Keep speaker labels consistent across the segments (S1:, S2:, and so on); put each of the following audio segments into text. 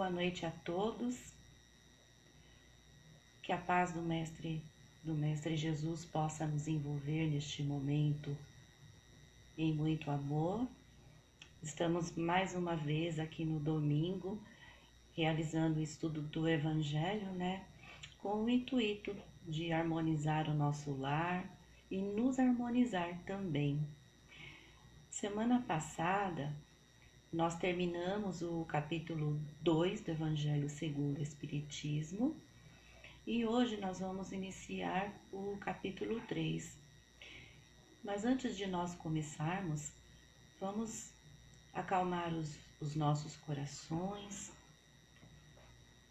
S1: boa noite a todos. Que a paz do Mestre Jesus possa nos envolver neste momento em muito amor. Estamos mais uma vez aqui no domingo, realizando o estudo do Evangelho, com o intuito de harmonizar o nosso lar e nos harmonizar também. Semana passada, nós terminamos o capítulo 2 do Evangelho segundo o Espiritismo e hoje nós vamos iniciar o capítulo 3. Mas antes de nós começarmos, vamos acalmar os nossos corações,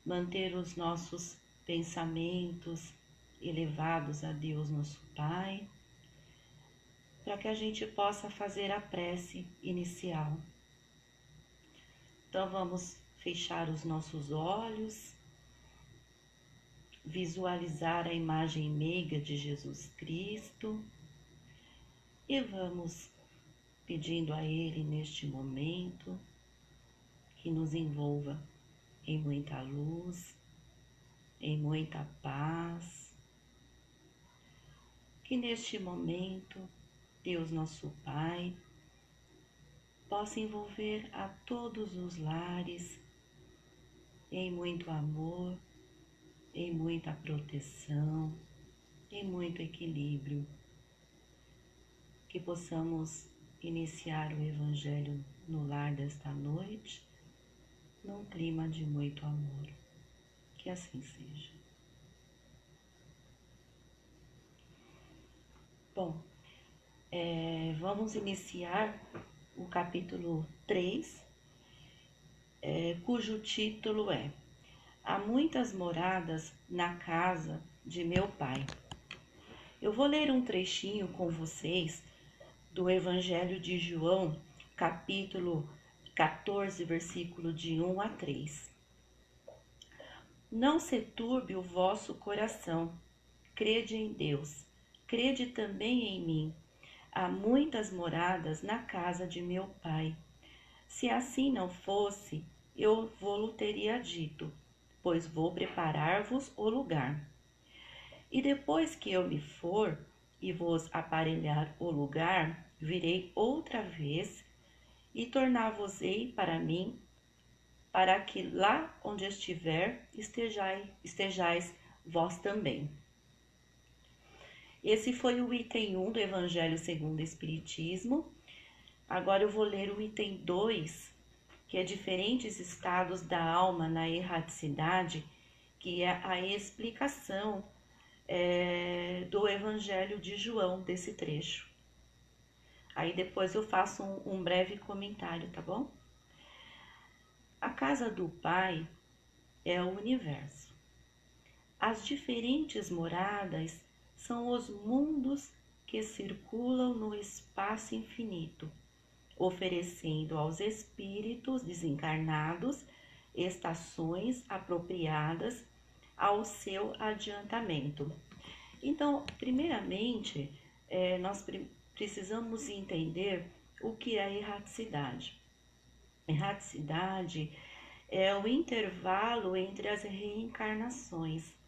S1: manter os nossos pensamentos elevados a Deus nosso Pai, para que a gente possa fazer a prece inicial. Então vamos fechar os nossos olhos, visualizar a imagem meiga de Jesus Cristo e vamos pedindo a Ele neste momento que nos envolva em muita luz, em muita paz, que neste momento Deus nosso Pai possa envolver a todos os lares em muito amor, em muita proteção, em muito equilíbrio. Que possamos iniciar o Evangelho no lar desta noite, num clima de muito amor. Que assim seja. Bom, vamos iniciar o capítulo 3, cujo título é Há muitas moradas na casa de meu Pai. Eu vou ler um trechinho com vocês do Evangelho de João, capítulo 14, versículo de 1 a 3. Não se turbe o vosso coração, crede em Deus, crede também em mim. Há muitas moradas na casa de meu Pai. Se assim não fosse, eu vou-lo teria dito, pois vou preparar-vos o lugar. E depois que eu me for e vos aparelhar o lugar, virei outra vez e tornar-vos-ei para mim, para que lá onde estiver estejais vós também. Esse foi o item 1 do Evangelho segundo o Espiritismo. Agora eu vou ler o item 2, que é diferentes estados da alma na erraticidade, que é a explicação do Evangelho de João, desse trecho. Aí depois eu faço um breve comentário, tá bom? A casa do Pai é o universo. As diferentes moradas são os mundos que circulam no espaço infinito, oferecendo aos espíritos desencarnados estações apropriadas ao seu adiantamento. Então, primeiramente, nós precisamos entender o que é a erraticidade. Erraticidade é o intervalo entre as reencarnações.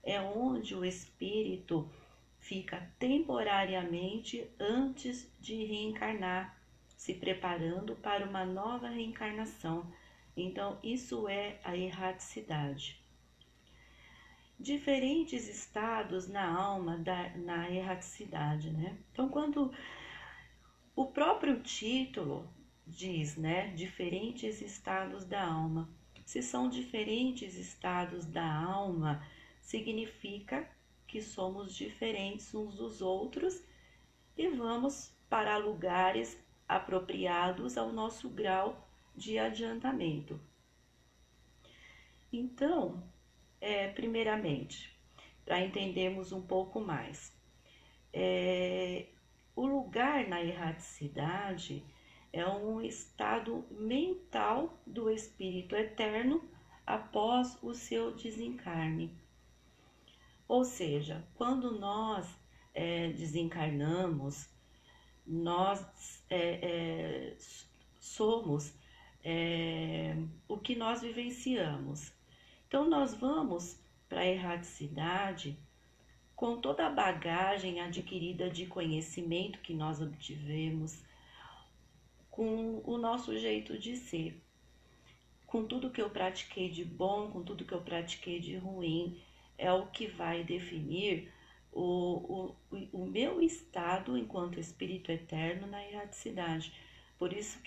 S1: É onde o espírito fica temporariamente antes de reencarnar, se preparando para uma nova reencarnação. Então, isso é a erraticidade. Diferentes estados na alma na erraticidade, Então, quando o próprio título diz, diferentes estados da alma. Se são diferentes estados da alma, significa que somos diferentes uns dos outros e vamos para lugares apropriados ao nosso grau de adiantamento. Então, primeiramente, para entendermos um pouco mais, o lugar na erraticidade é um estado mental do espírito eterno após o seu desencarne. Ou seja, quando nós desencarnamos, nós somos o que nós vivenciamos. Então, nós vamos para a erraticidade com toda a bagagem adquirida de conhecimento que nós obtivemos, com o nosso jeito de ser, com tudo que eu pratiquei de bom, com tudo que eu pratiquei de ruim, é o que vai definir o meu estado enquanto espírito eterno na erraticidade. Por isso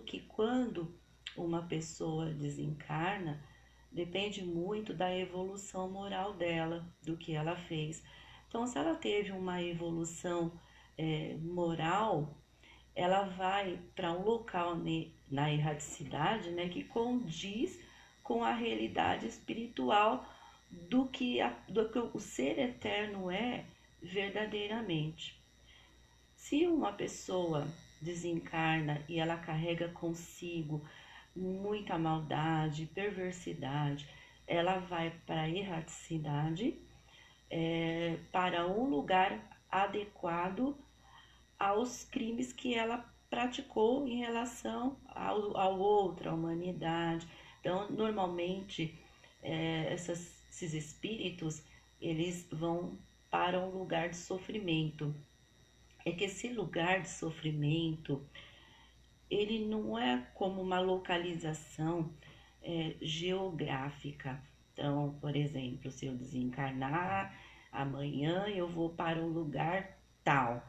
S1: que quando uma pessoa desencarna, depende muito da evolução moral dela, do que ela fez. Então, se ela teve uma evolução moral, ela vai para um local na erraticidade, né, que condiz com a realidade espiritual do que o ser eterno é verdadeiramente. Se uma pessoa desencarna e ela carrega consigo muita maldade, perversidade, ela vai para a erraticidade, para um lugar adequado aos crimes que ela praticou em relação ao outro, à humanidade. Então, normalmente, esses espíritos, eles vão para um lugar de sofrimento. É que esse lugar de sofrimento, ele não é como uma localização geográfica. Então, por exemplo, se eu desencarnar, amanhã eu vou para um lugar tal,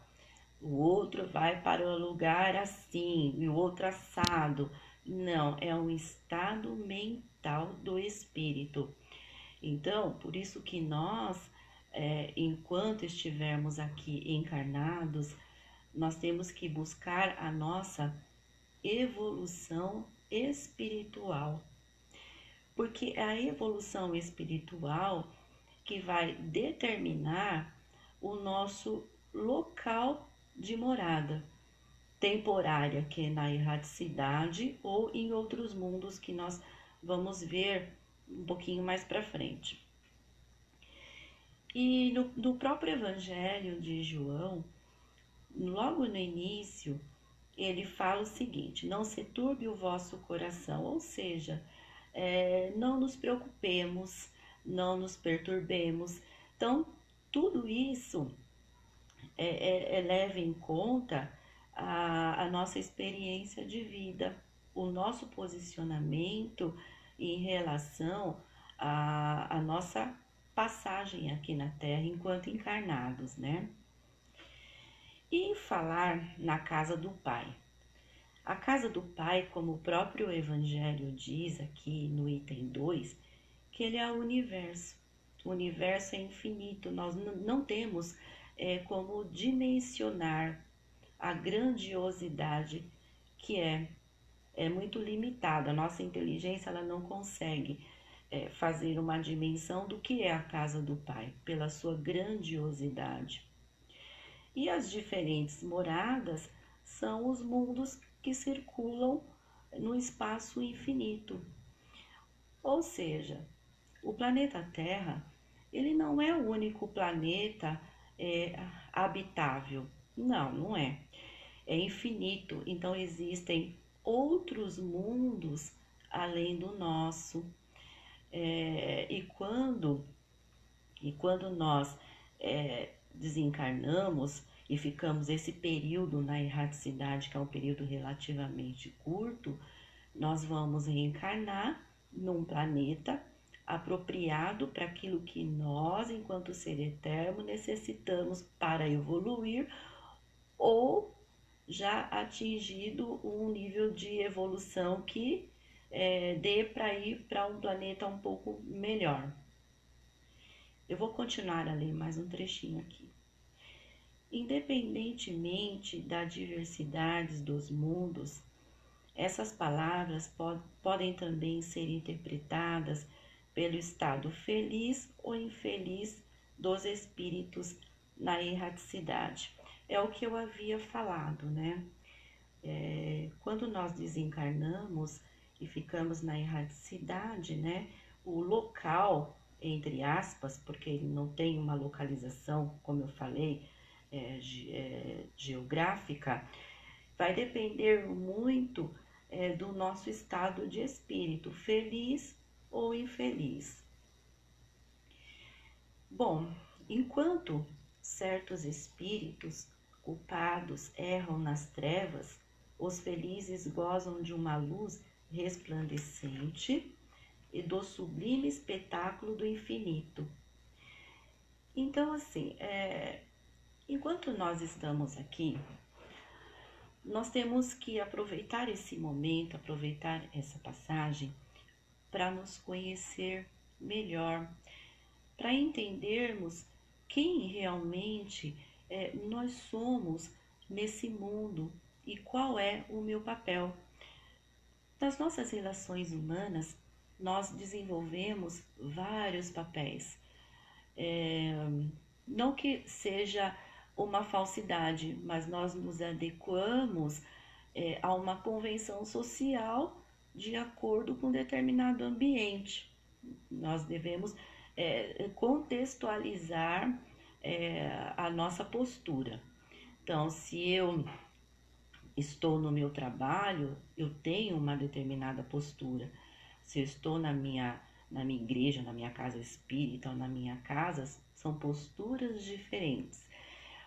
S1: o outro vai para um lugar assim, e o outro assado. Não, é um estado mental do espírito. Então, por isso que nós, enquanto estivermos aqui encarnados, nós temos que buscar a nossa evolução espiritual. Porque é a evolução espiritual que vai determinar o nosso local de morada temporária, que é na erraticidade ou em outros mundos que nós vamos ver um pouquinho mais para frente. E no próprio Evangelho de João, logo no início, ele fala o seguinte: não se turbe o vosso coração, ou seja, não nos preocupemos, não nos perturbemos. Então, tudo isso leva em conta a nossa experiência de vida, o nosso posicionamento em relação à nossa passagem aqui na Terra enquanto encarnados, né? E falar na casa do Pai. A casa do Pai, como o próprio Evangelho diz aqui no item 2, que ele é o universo. O universo é infinito, nós não temos como dimensionar a grandiosidade que é muito limitada. A nossa inteligência ela não consegue fazer uma dimensão do que é a casa do Pai, pela sua grandiosidade. E as diferentes moradas são os mundos que circulam no espaço infinito. Ou seja, o planeta Terra, ele não é o único planeta habitável. Não, não é. É infinito. Então existem outros mundos além do nosso. E quando nós desencarnamos e ficamos esse período na erraticidade, que é um período relativamente curto, nós vamos reencarnar num planeta apropriado para aquilo que nós, enquanto ser eterno, necessitamos para evoluir ou já atingido um nível de evolução que dê para ir para um planeta um pouco melhor. Eu vou continuar a ler mais um trechinho aqui. Independentemente da diversidade dos mundos, essas palavras podem também ser interpretadas pelo estado feliz ou infeliz dos espíritos na erraticidade. É o que eu havia falado, né? Quando nós desencarnamos e ficamos na erraticidade, né? O local, entre aspas, porque ele não tem uma localização, como eu falei, geográfica, vai depender muito do nosso estado de espírito, feliz ou infeliz. Bom, enquanto certos espíritos culpados erram nas trevas, os felizes gozam de uma luz resplandecente e do sublime espetáculo do infinito. Então, assim, enquanto nós estamos aqui, nós temos que aproveitar esse momento, aproveitar essa passagem para nos conhecer melhor, para entendermos quem realmente nós somos nesse mundo e qual é o meu papel. Nas nossas relações humanas, nós desenvolvemos vários papéis. Não que seja uma falsidade, mas nós nos adequamos a uma convenção social de acordo com determinado ambiente. Nós devemos contextualizar a nossa postura. Então, se eu estou no meu trabalho, eu tenho uma determinada postura. Se eu estou na minha igreja, na minha casa espírita ou na minha casa, são posturas diferentes.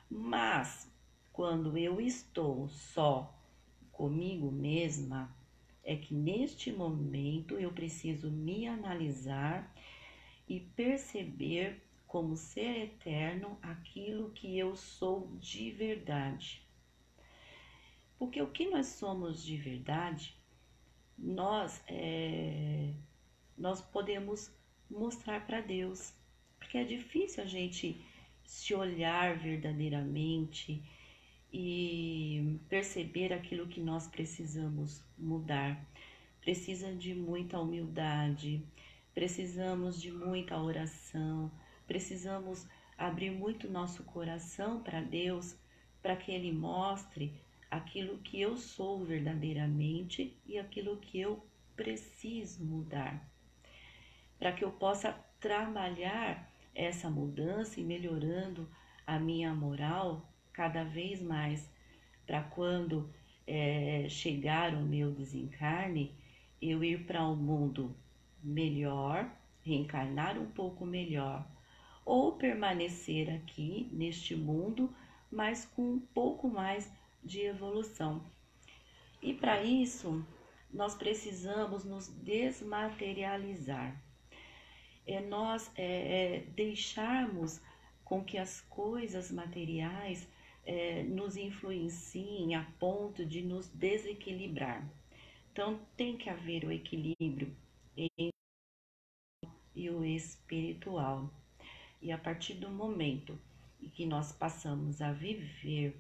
S1: Mas quando eu estou só comigo mesma, é que neste momento eu preciso me analisar e perceber como ser eterno aquilo que eu sou de verdade. Porque o que nós somos de verdade, nós podemos mostrar para Deus. Porque é difícil a gente se olhar verdadeiramente e perceber aquilo que nós precisamos mudar. Precisa de muita humildade, precisamos de muita oração, precisamos abrir muito nosso coração para Deus, para que Ele mostre aquilo que eu sou verdadeiramente e aquilo que eu preciso mudar, para que eu possa trabalhar essa mudança e melhorando a minha moral cada vez mais, para quando chegar o meu desencarne, eu ir para um mundo melhor, reencarnar um pouco melhor, ou permanecer aqui neste mundo, mas com um pouco mais de evolução. E para isso, nós precisamos nos desmaterializar. Nós deixarmos com que as coisas materiais nos influenciem a ponto de nos desequilibrar. Então, tem que haver o equilíbrio entre e o espiritual. E a partir do momento em que nós passamos a viver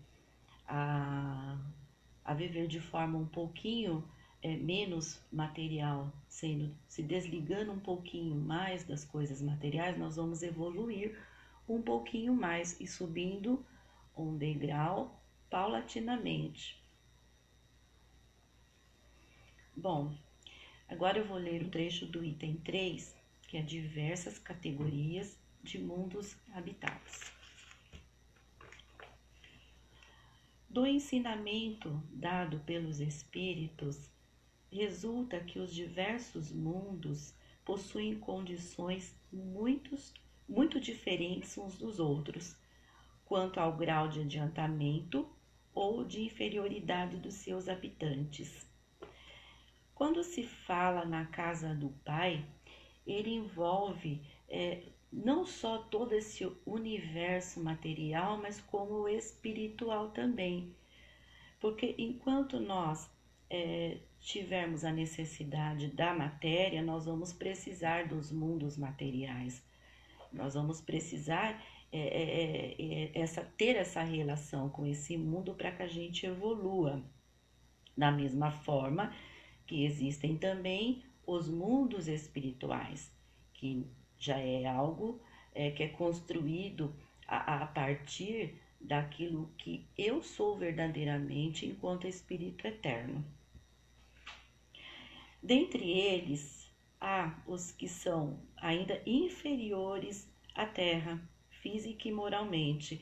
S1: de forma um pouquinho menos material, se desligando um pouquinho mais das coisas materiais, nós vamos evoluir um pouquinho mais e subindo um degrau paulatinamente. Bom, agora eu vou ler o trecho do item 3, que é diversas categorias de mundos habitados. Do ensinamento dado pelos espíritos, resulta que os diversos mundos possuem condições muito diferentes uns dos outros, quanto ao grau de adiantamento ou de inferioridade dos seus habitantes. Quando se fala na casa do Pai, ele envolve não só todo esse universo material, mas como o espiritual também. Porque enquanto nós tivermos a necessidade da matéria, nós vamos precisar dos mundos materiais. Nós vamos precisar ter essa relação com esse mundo para que a gente evolua. Da mesma forma que existem também os mundos espirituais, que já é algo que é construído a partir daquilo que eu sou verdadeiramente enquanto espírito eterno. Dentre eles, há os que são ainda inferiores à Terra, física e moralmente.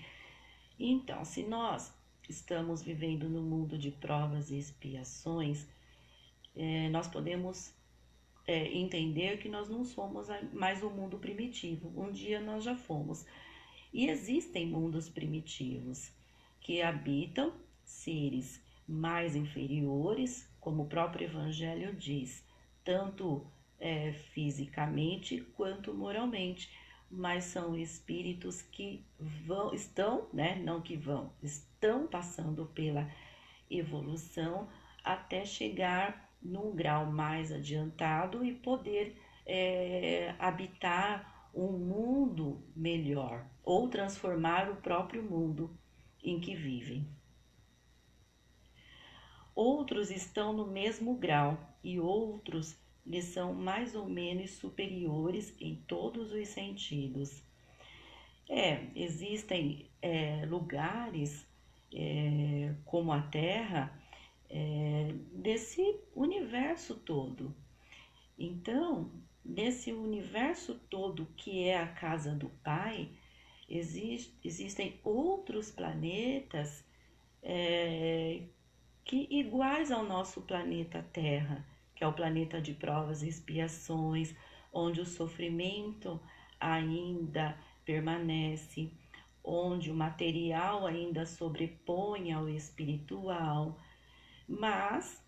S1: Então, se nós estamos vivendo no mundo de provas e expiações, nós podemos entender que nós não somos mais um mundo primitivo. Um dia nós já fomos. E existem mundos primitivos que habitam seres mais inferiores, como o próprio Evangelho diz, tanto fisicamente quanto moralmente, mas são espíritos que estão passando pela evolução até chegar num grau mais adiantado e poder habitar um mundo melhor ou transformar o próprio mundo em que vivem. Outros estão no mesmo grau e outros lhes são mais ou menos superiores em todos os sentidos. Existem lugares como a Terra desse universo todo. Então, nesse universo todo que é a casa do Pai, existem outros planetas que iguais ao nosso planeta Terra, que é o planeta de provas e expiações, onde o sofrimento ainda permanece, onde o material ainda sobrepõe ao espiritual, mas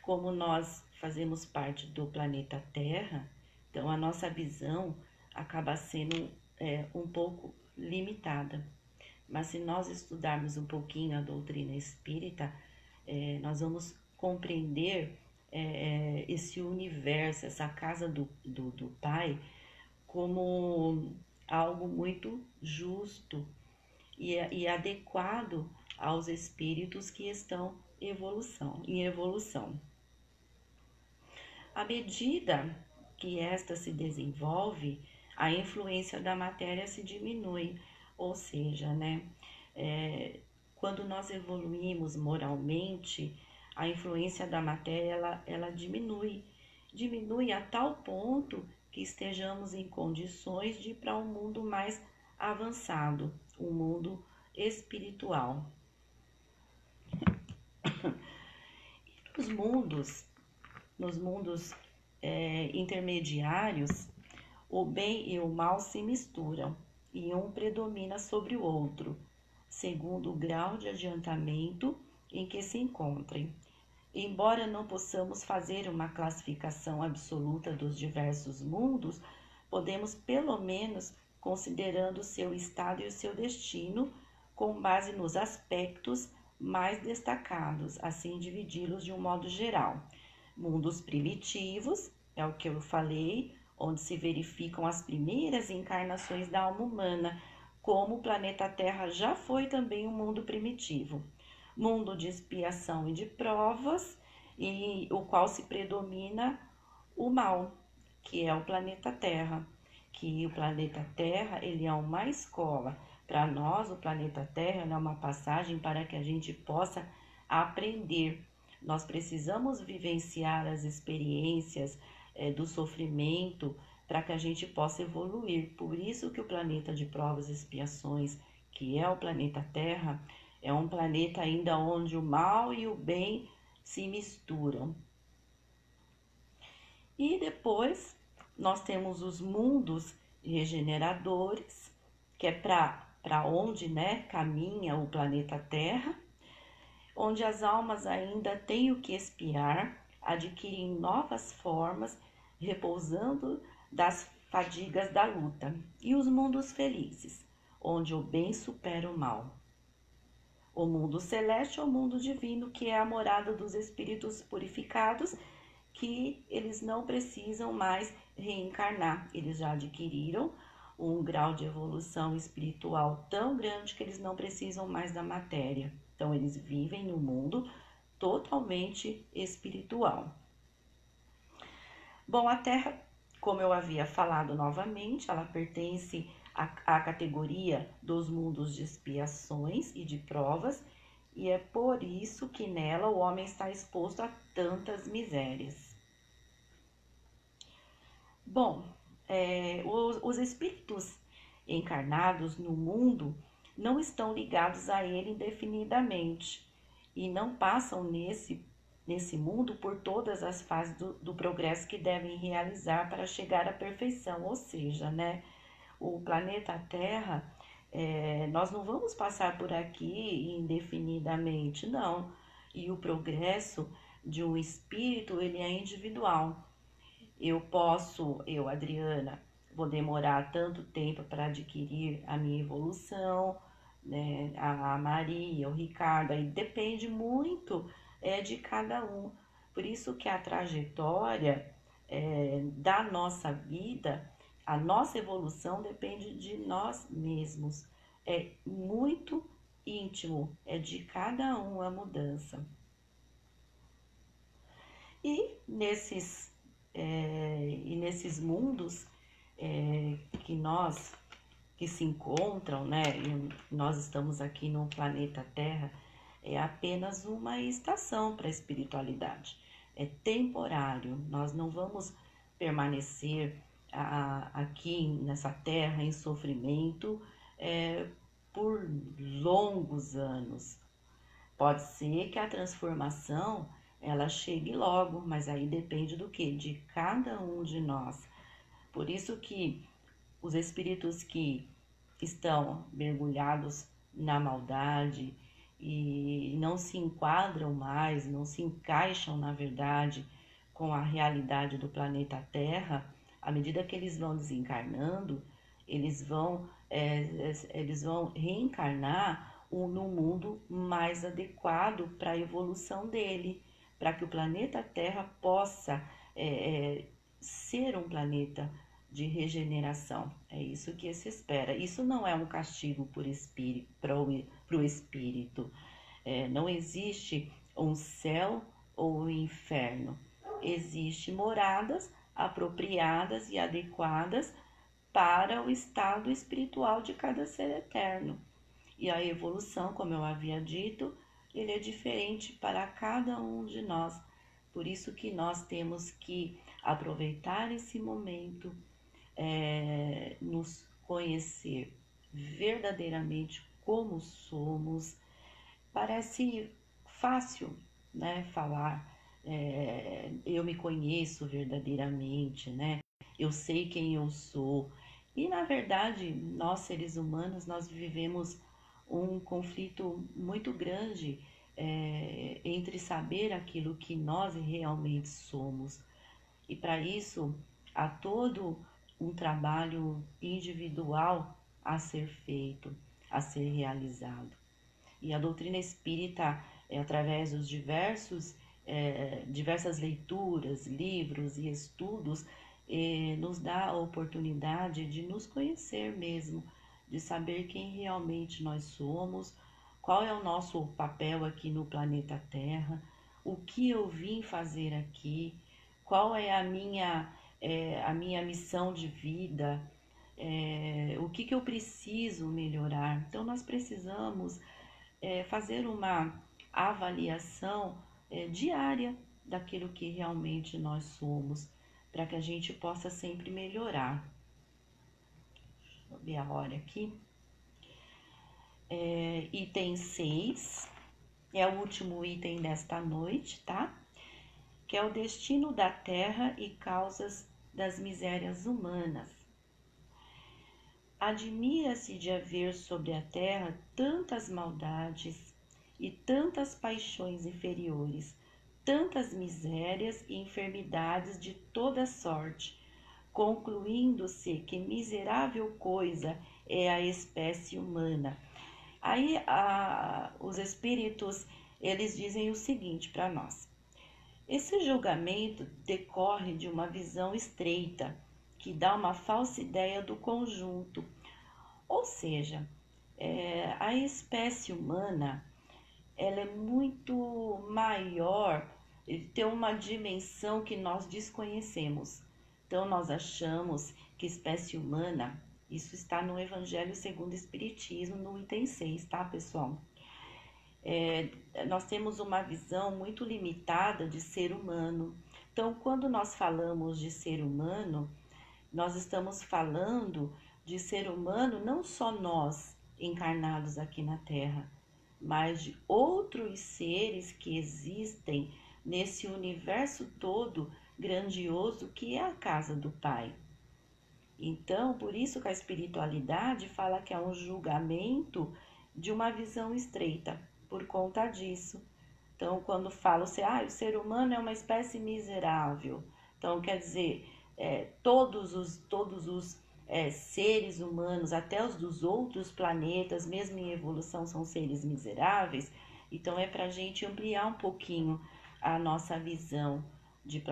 S1: como nós fazemos parte do planeta Terra, então a nossa visão acaba sendo um pouco limitada. Mas se nós estudarmos um pouquinho a doutrina espírita, nós vamos compreender esse universo, essa casa do Pai, como algo muito justo e adequado aos espíritos que estão em evolução. À medida que esta se desenvolve, a influência da matéria se diminui, ou seja, quando nós evoluímos moralmente, a influência da matéria ela diminui a tal ponto que estejamos em condições de ir para um mundo mais avançado, um mundo espiritual. Nos mundos intermediários, o bem e o mal se misturam e um predomina sobre o outro, segundo o grau de adiantamento em que se encontrem. Embora não possamos fazer uma classificação absoluta dos diversos mundos, podemos pelo menos, considerando o seu estado e o seu destino, com base nos aspectos mais destacados, assim dividi-los de um modo geral. Mundos primitivos, é o que eu falei, onde se verificam as primeiras encarnações da alma humana, como o planeta Terra já foi também um mundo primitivo. Mundo de expiação e de provas, e o qual se predomina o mal, que é o planeta Terra. Que o planeta Terra, ele é uma escola. Para nós, o planeta Terra é uma passagem para que a gente possa aprender. Nós precisamos vivenciar as experiências do sofrimento para que a gente possa evoluir. Por isso que o planeta de provas e expiações, que é o planeta Terra, é um planeta ainda onde o mal e o bem se misturam. E depois nós temos os mundos regeneradores, que é para onde caminha o planeta Terra, onde as almas ainda têm o que expiar, adquirem novas formas, repousando das fadigas da luta. E os mundos felizes, onde o bem supera o mal. O mundo celeste é o mundo divino, que é a morada dos espíritos purificados, que eles não precisam mais reencarnar. Eles já adquiriram um grau de evolução espiritual tão grande que eles não precisam mais da matéria. Então, eles vivem no mundo totalmente espiritual. Bom, a Terra, como eu havia falado novamente, ela pertence à categoria dos mundos de expiações e de provas, e é por isso que nela o homem está exposto a tantas misérias. Bom, os espíritos encarnados no mundo não estão ligados a ele indefinidamente e não passam nesse mundo por todas as fases do progresso que devem realizar para chegar à perfeição. Ou seja, né, o planeta Terra, nós não vamos passar por aqui indefinidamente, não. E o progresso de um espírito, ele é individual. Eu, Adriana, vou demorar tanto tempo para adquirir a minha evolução, né? A Maria, o Ricardo, aí depende muito de cada um. Por isso que a trajetória da nossa vida, a nossa evolução depende de nós mesmos. É muito íntimo, é de cada um a mudança. E nesses mundos que nós que se encontram, né? E nós estamos aqui no planeta Terra, é apenas uma estação para a espiritualidade. É temporário. Nós não vamos permanecer aqui nessa Terra em sofrimento por longos anos. Pode ser que a transformação ela chegue logo, mas aí depende do que? De cada um de nós. Por isso que os espíritos que estão mergulhados na maldade e não se enquadram mais, não se encaixam na verdade com a realidade do planeta Terra, à medida que eles vão desencarnando, eles vão reencarnar no mundo mais adequado para a evolução dele, para que o planeta Terra possa ser um planeta de regeneração. É isso que se espera. Isso não é um castigo para o espírito. Não existe um céu ou um inferno. Existem moradas apropriadas e adequadas para o estado espiritual de cada ser eterno. E a evolução, como eu havia dito, ele é diferente para cada um de nós. Por isso que nós temos que aproveitar esse momento, nos conhecer verdadeiramente como somos. Parece fácil, né, falar, eu me conheço verdadeiramente, né? Eu sei quem eu sou. E na verdade, nós seres humanos, nós vivemos um conflito muito grande entre saber aquilo que nós realmente somos. E para isso, há todo um trabalho individual a ser feito, a ser realizado. E a doutrina espírita, através dos diversas leituras, livros e estudos, nos dá a oportunidade de nos conhecer mesmo, de saber quem realmente nós somos, qual é o nosso papel aqui no planeta Terra, o que eu vim fazer aqui, qual é a minha missão de vida, o que eu preciso melhorar. Então, nós precisamos fazer uma avaliação diária daquilo que realmente nós somos, para que a gente possa sempre melhorar. Deixa eu ver a hora aqui. Item 6, é o último item desta noite, tá? Que é o destino da Terra e causas das misérias humanas. Admira-se de haver sobre a Terra tantas maldades e tantas paixões inferiores, tantas misérias e enfermidades de toda sorte, concluindo-se que miserável coisa é a espécie humana. Aí os espíritos, eles dizem o seguinte para nós: esse julgamento decorre de uma visão estreita, que dá uma falsa ideia do conjunto. Ou seja, a espécie humana, ela é muito maior, tem uma dimensão que nós desconhecemos. Então, nós achamos que espécie humana, isso está no Evangelho segundo o Espiritismo, no item 6, tá, pessoal? Nós temos uma visão muito limitada de ser humano. Então, quando nós falamos de ser humano, nós estamos falando de ser humano não só nós encarnados aqui na Terra, mas de outros seres que existem nesse universo todo grandioso que é a casa do Pai. Então, por isso que a espiritualidade fala que é um julgamento de uma visão estreita, por conta disso. Então, quando fala o ser humano é uma espécie miserável. Então, quer dizer, todos os seres humanos, até os dos outros planetas, mesmo em evolução, são seres miseráveis. Então, é para a gente ampliar um pouquinho a nossa visão de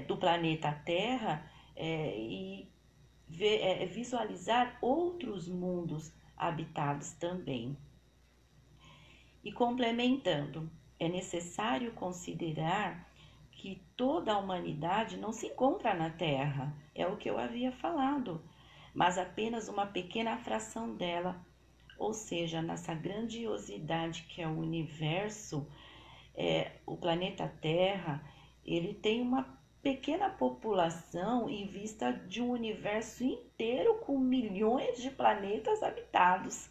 S1: do planeta Terra, e visualizar outros mundos habitados também. E complementando, é necessário considerar que toda a humanidade não se encontra na Terra, é o que eu havia falado, mas apenas uma pequena fração dela, ou seja, nessa grandiosidade que é o universo, o planeta Terra, ele tem uma pequena população em vista de um universo inteiro com milhões de planetas habitados.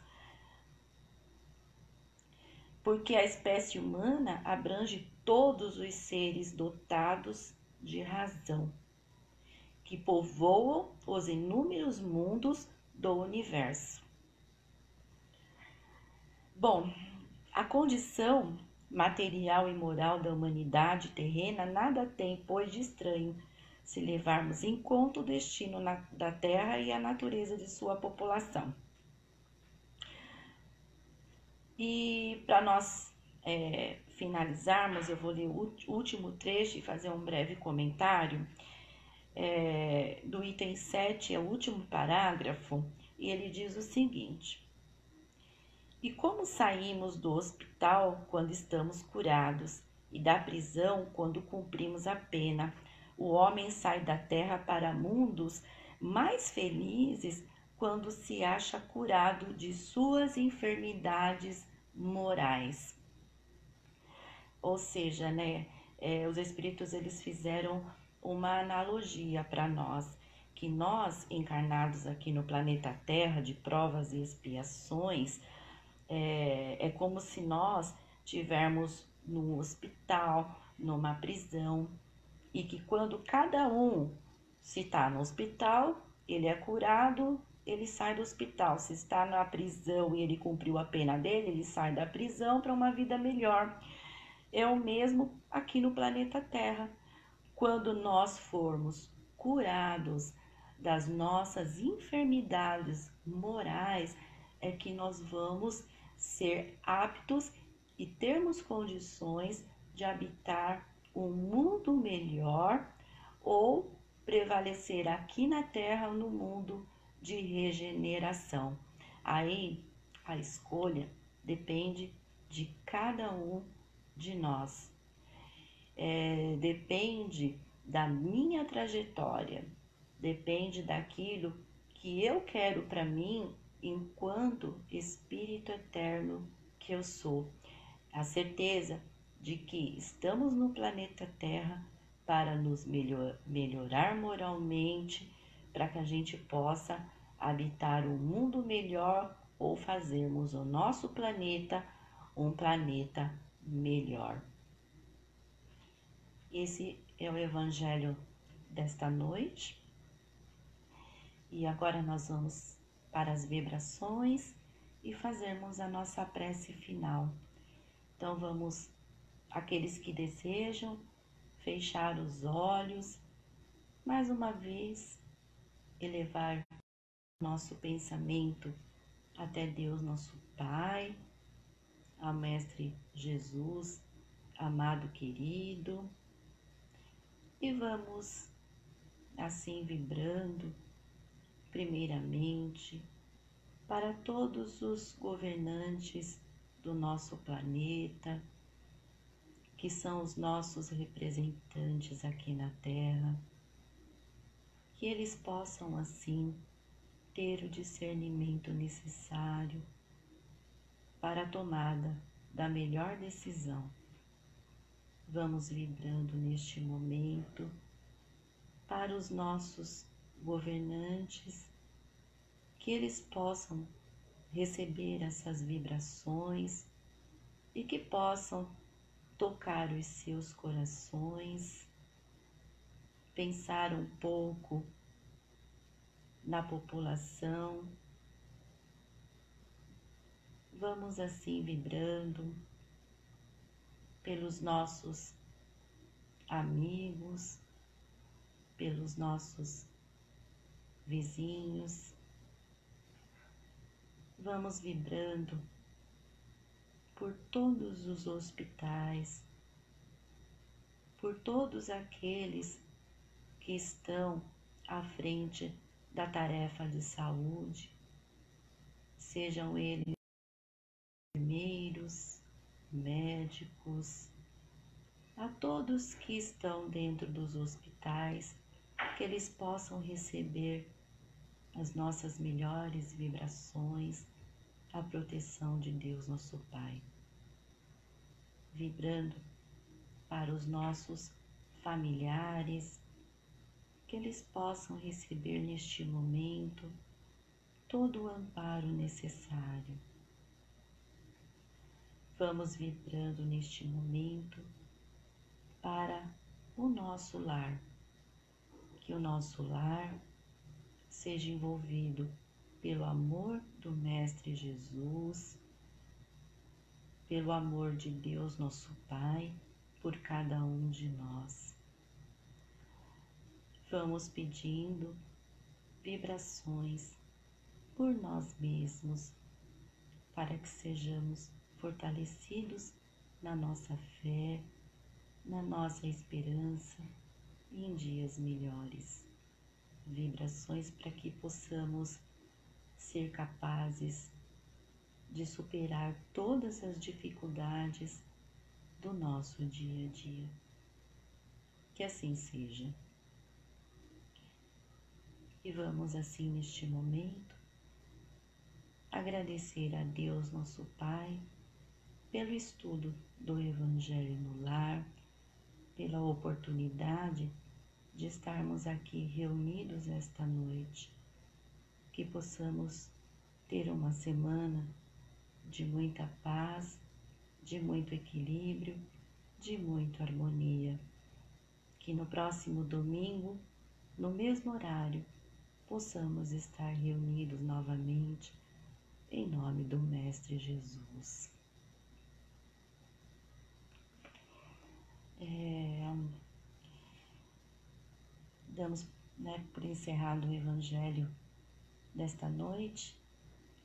S1: Porque a espécie humana abrange todos os seres dotados de razão, que povoam os inúmeros mundos do universo. Bom, a condição material e moral da humanidade terrena nada tem, pois, de estranho, se levarmos em conta o destino da Terra e a natureza de sua população. E para nós finalizarmos, eu vou ler o último trecho e fazer um breve comentário. Do item 7, é o último parágrafo, e ele diz o seguinte: e como saímos do hospital quando estamos curados, e da prisão quando cumprimos a pena, o homem sai da terra para mundos mais felizes quando se acha curado de suas enfermidades morais. Ou seja, os espíritos eles fizeram uma analogia para nós, que nós, encarnados aqui no planeta Terra, de provas e expiações, é como se nós tivermos num hospital, numa prisão, e que quando cada um, se está no hospital, ele é curado, ele sai do hospital. Se está na prisão e ele cumpriu a pena dele, ele sai da prisão para uma vida melhor. É o mesmo aqui no planeta Terra. Quando nós formos curados das nossas enfermidades morais, é que nós vamos ser aptos e termos condições de habitar um mundo melhor ou prevalecer aqui na Terra no mundo de regeneração. Aí a escolha depende de cada um de nós. Depende da minha trajetória, depende daquilo que eu quero para mim enquanto espírito eterno que eu sou. A certeza de que estamos no planeta Terra para nos melhorar moralmente, para que a gente possa habitar um mundo melhor ou fazermos o nosso planeta um planeta melhor. Esse é o evangelho desta noite. E agora nós vamos para as vibrações e fazermos a nossa prece final. Então vamos, aqueles que desejam, fechar os olhos, mais uma vez, elevar nosso pensamento até Deus, nosso Pai, ao Mestre Jesus, amado querido, e vamos assim vibrando, primeiramente, para todos os governantes do nosso planeta, que são os nossos representantes aqui na Terra, que eles possam assim ter o discernimento necessário para a tomada da melhor decisão. Vamos vibrando neste momento para os nossos governantes, que eles possam receber essas vibrações e que possam tocar os seus corações, pensar um pouco na população. Vamos assim vibrando pelos nossos amigos, pelos nossos vizinhos. Vamos vibrando por todos os hospitais, por todos aqueles que estão à frente da tarefa de saúde, sejam eles enfermeiros, médicos, a todos que estão dentro dos hospitais, que eles possam receber as nossas melhores vibrações, a proteção de Deus nosso Pai. Vibrando para os nossos familiares, que eles possam receber neste momento todo o amparo necessário. Vamos vibrando neste momento para o nosso lar, que o nosso lar seja envolvido pelo amor do Mestre Jesus, pelo amor de Deus nosso Pai, por cada um de nós. Vamos pedindo vibrações por nós mesmos, para que sejamos fortalecidos na nossa fé, na nossa esperança e em dias melhores. Vibrações para que possamos ser capazes de superar todas as dificuldades do nosso dia a dia. Que assim seja. E vamos assim neste momento agradecer a Deus nosso Pai pelo estudo do Evangelho no lar, pela oportunidade de estarmos aqui reunidos esta noite, que possamos ter uma semana de muita paz, de muito equilíbrio, de muita harmonia. Que no próximo domingo, no mesmo horário, possamos estar reunidos novamente, em nome do Mestre Jesus. Damos por encerrado o Evangelho desta noite.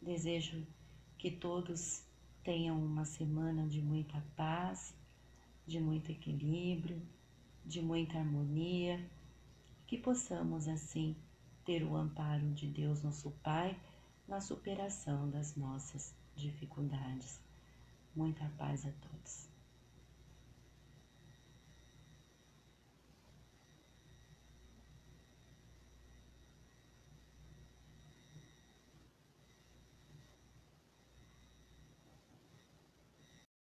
S1: Desejo que todos tenham uma semana de muita paz, de muito equilíbrio, de muita harmonia, que possamos assim ter o amparo de Deus nosso Pai na superação das nossas dificuldades. Muita paz a todos.